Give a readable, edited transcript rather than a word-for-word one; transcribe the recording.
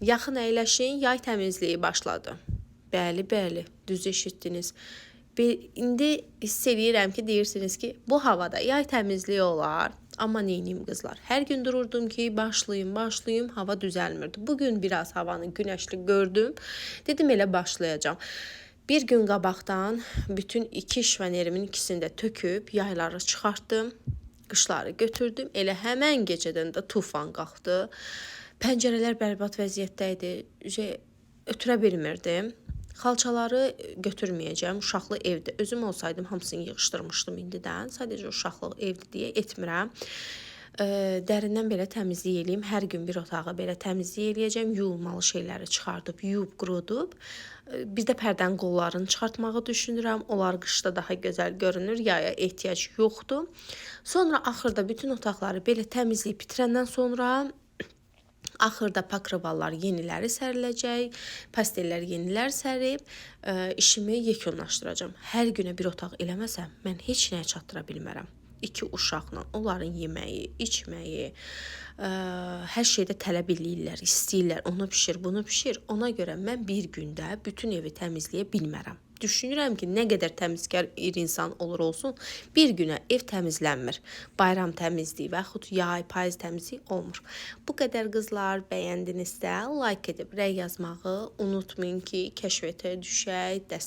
Yaxın əyləşin, yay təmizliyi başladı. Bəli, bəli, düz eşitdiniz. İndi hiss eləyirəm ki, deyirsiniz ki, bu havada yay təmizliyi olar. Amma neyniyim qızlar? Hər gün dururdum ki, başlayım, hava düzəlmirdi. Bugün biraz havanı günəşli gördüm. Dedim elə başlayacağam. Bir gün qabaqdan bütün iki işvənerimin ikisini də töküb yayları çıxartdım. Qışları götürdüm. Elə həmən gecədən də tufan qalxdı. Pəncərələr bərbad vəziyyətdə idi. Ötürə bilmirdim. Xalçaları götürməyəcəm. Uşaqlı evdə. Özüm olsaydım hamısını yığışdırmışdım indidən. Sadəcə uşaqlı evdə deyə etmirəm. Dərindən belə təmizlik eləyim. Hər gün bir otağı belə təmizlik eləyəcəm. Yuyulmalı şeyləri çıxardıb, yuyub, qurudub. Bir də pərdənin qollarını çıxartmağı düşünürəm. Onlar qışda daha gözəl görünür. Yaya ehtiyac yoxdur. Sonra axırda bütün otaqları belə təmizləyib bitirəndən sonra axırda pakrovallar yeniləri səriləcək, pastellər yenilər sərib, işimi yekunlaşdıracağam. Hər günə bir otaq eləməsəm, mən heç nəyə çatdıra bilmərəm. 2 uşaqla, onların yeməyi, içməyi, hər şeydə tələb eləyirlər, istəyirlər, onu bişir, bunu bişir. Ona görə mən bir gündə bütün evi təmizləyə bilmərəm. Düşünürəm ki, nə qədər təmizkar insan olur olsun, bir günə ev təmizlənmir. Bayram təmizliyi və yaxud yay, payız təmizliyi olmur. Bu qədər qızlar, bəyəndinizsə like edib rəy yazmağı unutmayın ki, kəşfiyyata düşək, dəstək